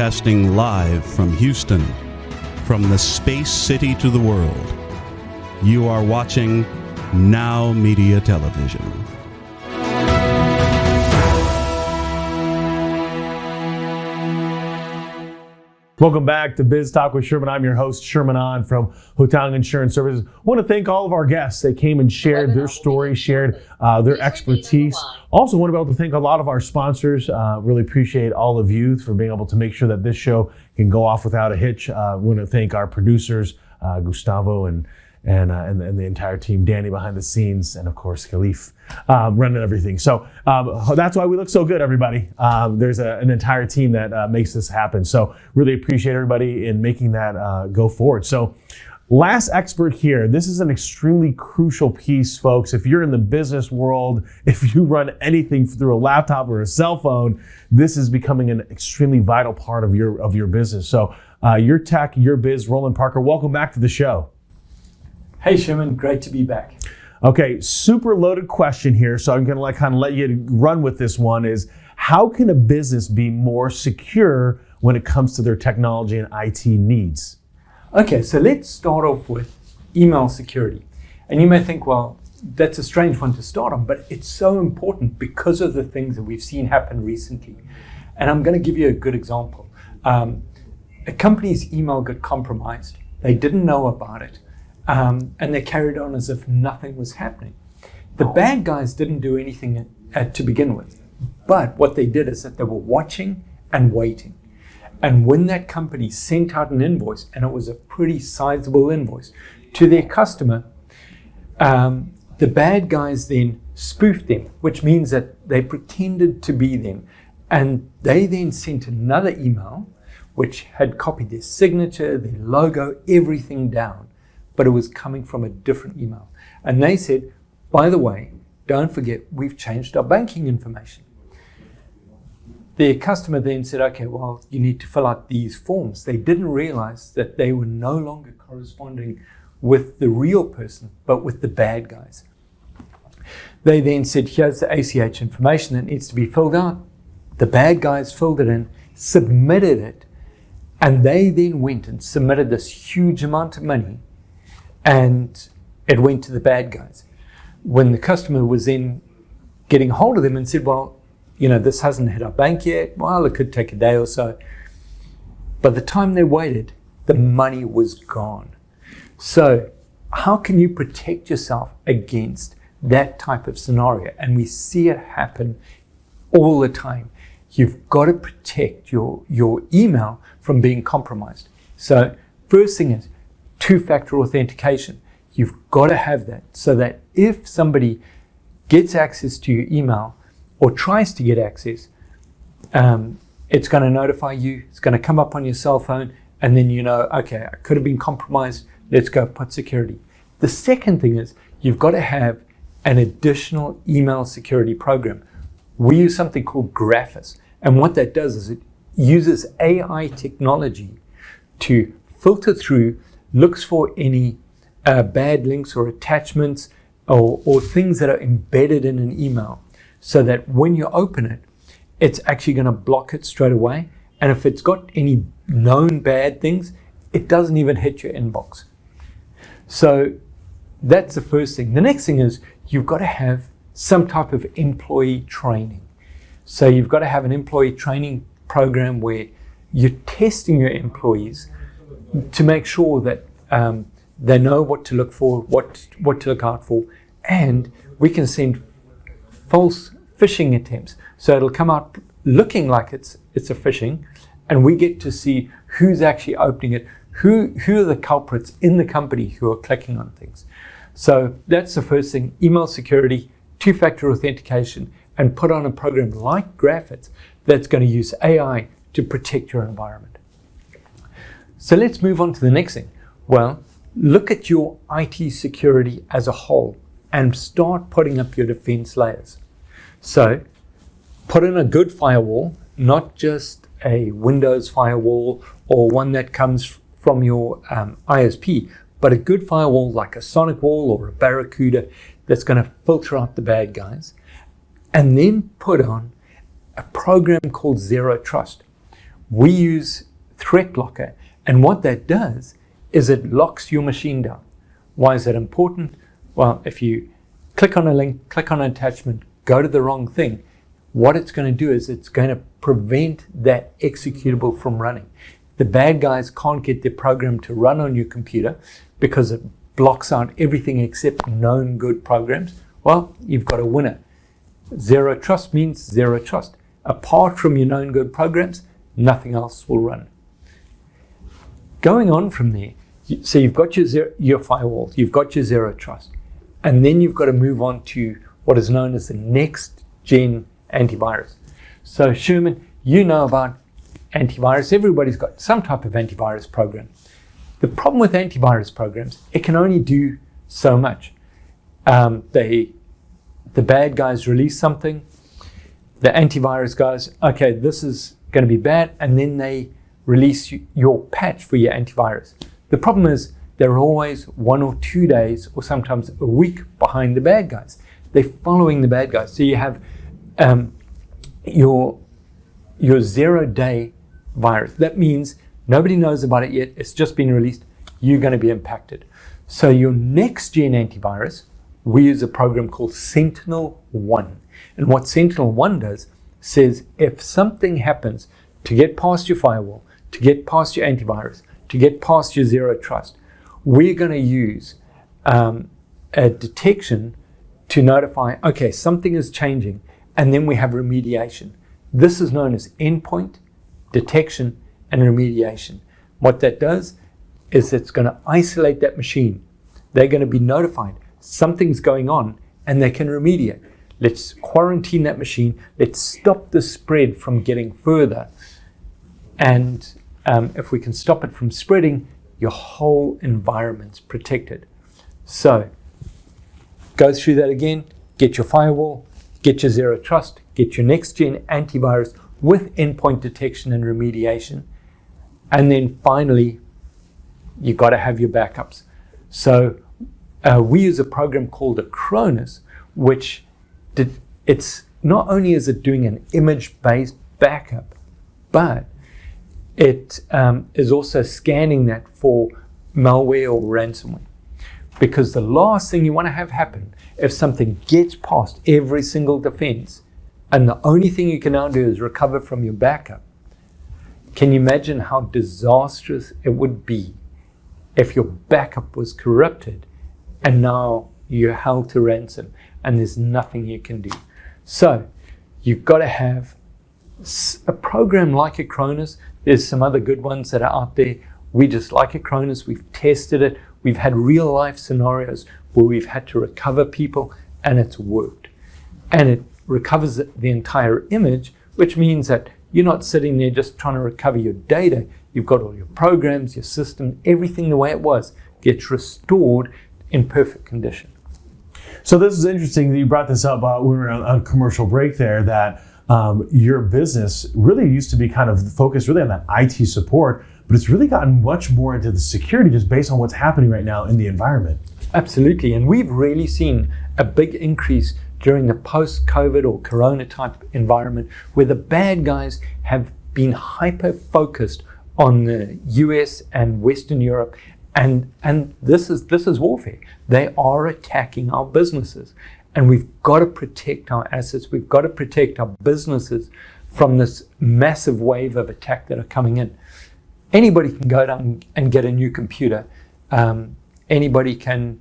Broadcasting live from Houston, from the space city to the world. You are watching Now Media Television. Welcome back to Biz Talk with Sherman. I'm your host, Sherman On from Hotang Insurance Services. I want to thank all of our guests. They came and shared their story, shared their expertise. Also want to be able to thank a lot of our sponsors. Really appreciate all of you for being able to make sure that this show can go off without a hitch. We want to thank our producers, Gustavo and the entire team, Danny behind the scenes, and of course Khalif running everything. So that's why we look so good, everybody. There's an entire team that makes this happen. So really appreciate everybody in making that go forward. So last expert here, this is an extremely crucial piece, folks. If you're in the business world, if you run anything through a laptop or a cell phone, this is becoming an extremely vital part of your business. So your tech, your biz, Roland Parker, welcome back to the show. Hey Sherman, great to be back. Okay, super loaded question here, so I'm going to let you run with this one, is how can a business be more secure when it comes to their technology and IT needs? Okay, so let's start off with email security. And you may think, well, that's a strange one to start on, but it's so important because of the things that we've seen happen recently. And I'm going to give you a good example. A company's email got compromised. They didn't know about it. And they carried on as if nothing was happening. The bad guys didn't do anything to begin with, but what they did is that they were watching and waiting. And when that company sent out an invoice, and it was a pretty sizable invoice, to their customer, the bad guys then spoofed them, which means that they pretended to be them. And they then sent another email, which had copied their signature, their logo, everything down. But it was coming from a different email. And they said, by the way, don't forget, we've changed our banking information. The customer then said, okay, well, you need to fill out these forms. They didn't realize that they were no longer corresponding with the real person, but with the bad guys. They then said, here's the ACH information that needs to be filled out. The bad guys filled it in, submitted it, and they then went and submitted this huge amount of money, and it went to the bad guys. When the customer was then getting hold of them and said, well, this hasn't hit our bank yet. Well, it could take a day or so. By the time they waited, the money was gone. So how can you protect yourself against that type of scenario? And we see it happen all the time. You've got to protect your email from being compromised. So first thing is, two-factor authentication. You've got to have that so that if somebody gets access to your email or tries to get access, it's going to notify you, it's going to come up on your cell phone, and then okay, I could have been compromised, let's go put security. The second thing is you've got to have an additional email security program. We use something called Graphis, and what that does is it uses AI technology to filter through, looks for any bad links or attachments or things that are embedded in an email so that when you open it, it's actually going to block it straight away. And if it's got any known bad things, it doesn't even hit your inbox. So that's the first thing. The next thing is you've got to have some type of employee training. So you've got to have an employee training program where you're testing your employees to make sure that they know what to look for, what to look out for, and we can send false phishing attempts. So it'll come out looking like it's a phishing, and we get to see who's actually opening it, who are the culprits in the company who are clicking on things. So that's the first thing: email security, two-factor authentication, and put on a program like Graphis that's going to use AI to protect your environment. So let's move on to the next thing. Well, look at your IT security as a whole and start putting up your defense layers. So put in a good firewall, not just a Windows firewall or one that comes from your ISP, but a good firewall like a Sonic Wall or a Barracuda that's going to filter out the bad guys. And then put on a program called Zero Trust, We use Threatlocker, and what that does is it locks your machine down. Why is that important? Well, if you click on a link, click on an attachment, go to the wrong thing, what it's going to do is it's going to prevent that executable from running. The bad guys can't get their program to run on your computer because it blocks out everything except known good programs. Well, you've got a winner. Zero trust means zero trust. Apart from your known good programs, nothing else will run. Going on from there, so you've got your firewall, you've got your zero trust, and then you've got to move on to what is known as the next gen antivirus. So Sherman, you know about antivirus. Everybody's got some type of antivirus program. The problem with antivirus programs, it can only do so much. The bad guys release something, the antivirus guys, okay, this is going to be bad, and then they release your patch for your antivirus. The problem is they're always 1 or 2 days or sometimes a week behind the bad guys. They're following the bad guys. So you have your 0-day virus. That means nobody knows about it yet. It's just been released. You're going to be impacted. So your next gen antivirus, we use a program called SentinelOne. And what SentinelOne does says if something happens to get past your firewall, to get past your antivirus, to get past your zero trust, we're going to use a detection to notify, okay, something is changing, and then we have remediation. This is known as endpoint, detection, and remediation. What that does is it's going to isolate that machine. They're going to be notified something's going on, and they can remediate. Let's quarantine that machine. Let's stop the spread from getting further. And if we can stop it from spreading, your whole environment's protected. So go through that again. Get your firewall, get your zero trust, get your next gen antivirus with endpoint detection and remediation. And then finally, you got to have your backups. So we use a program called Acronis, which it's not only is it doing an image-based backup, but it is also scanning that for malware or ransomware. Because the last thing you want to have happen, if something gets past every single defense, and the only thing you can now do is recover from your backup, can you imagine how disastrous it would be if your backup was corrupted and now you're held to ransom and there's nothing you can do? So you've got to have a program like Acronis. There's some other good ones that are out there. We just like Acronis. We've tested it. We've had real life scenarios where we've had to recover people, and it's worked. And it recovers the entire image, which means that you're not sitting there just trying to recover your data. You've got all your programs, your system, everything the way it was gets restored in perfect condition. So this is interesting that you brought this up when we were on commercial break there, that your business really used to be kind of focused really on that IT support, but it's really gotten much more into the security just based on what's happening right now in the environment. Absolutely, and we've really seen a big increase during the post-COVID or Corona type environment where the bad guys have been hyper-focused on the US and Western Europe, and this is warfare. They are attacking our businesses, and we've got to protect our assets. We've got to protect our businesses from this massive wave of attack that are coming in. Anybody can go down and get a new computer. Anybody can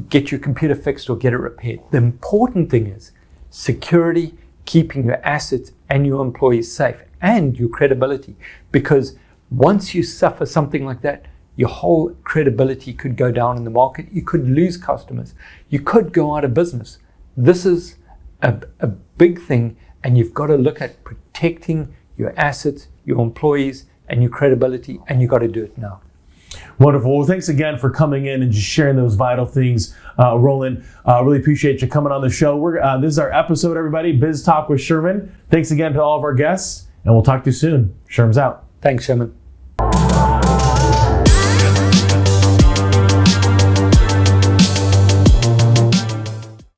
get your computer fixed or get it repaired. The important thing is security, keeping your assets and your employees safe, and your credibility. Because once you suffer something like that, your whole credibility could go down in the market. You could lose customers. You could go out of business. This is a big thing, and you've got to look at protecting your assets, your employees, and your credibility, and you've got to do it now. Wonderful. Well, thanks again for coming in and just sharing those vital things, Roland. Really appreciate you coming on the show. This is our episode, everybody. Biz Talk with Sherman. Thanks again to all of our guests, and we'll talk to you soon. Sherman's out. Thanks, Sherman.